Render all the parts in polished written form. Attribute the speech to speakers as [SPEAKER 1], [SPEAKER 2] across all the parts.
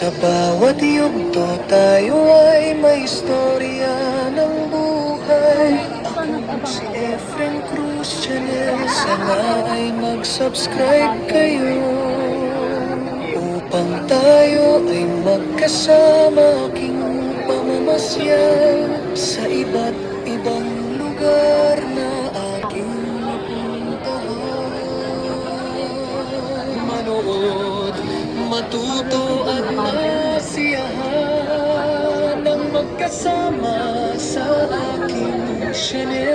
[SPEAKER 1] Sa bawat yugto tayo ay may istorya ng buhay. Ako si Efren Cruz Channel, sana ay mag-subscribe kayo upang tayo ay magkasama aking pamamasyal sa iba't ibang lugar na aking napuntahan. Manood, matuto at masiyahan ng magkasama sa aking channel.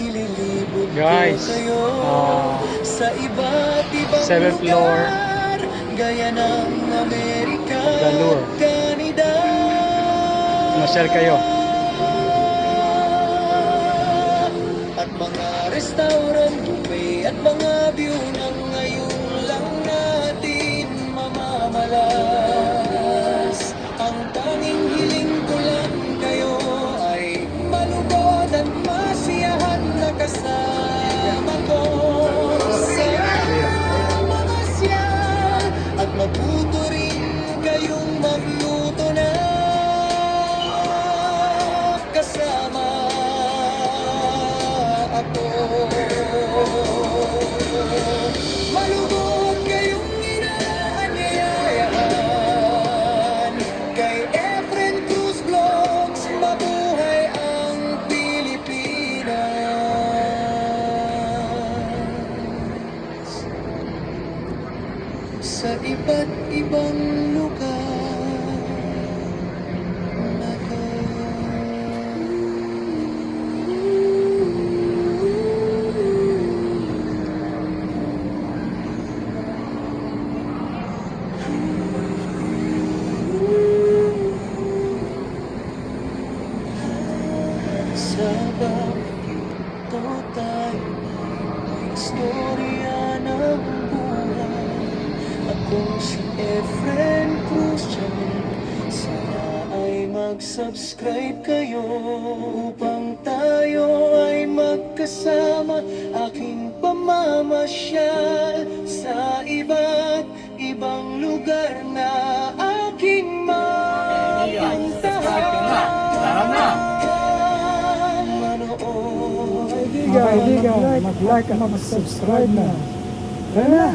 [SPEAKER 1] Ililibot
[SPEAKER 2] Guys,
[SPEAKER 1] ko kayo sa iba't ibang
[SPEAKER 2] 7th floor,
[SPEAKER 1] lugar, gaya ng Amerika
[SPEAKER 2] Galore.
[SPEAKER 1] at Canada.
[SPEAKER 2] Masyal kayo.
[SPEAKER 1] At mga restaurant, buffet at mga view ng ngayon lang natin mamamalas. Ang tanging hiling ko lang kayo ay malugod at masiyahan na kasama ko sa mamasyal, at matuto rin kayong magluto na kasama ako. Malugod kayong inaanyayahan kay Efren Cruz Vlogs. Mabuhay ang Pilipinas sa iba't ibang lugar na to. Sa bawat yugto tayo may istorya ng buhay. Ako si Efren Cruz Channel, sana ay mag-subscribe kayo upang tayo ay magkasama aking pamamasyal sa iba't ibang lugar na aking mapuntahan.
[SPEAKER 3] Kaibigan, mag-like at mag-subscribe na. Tara na!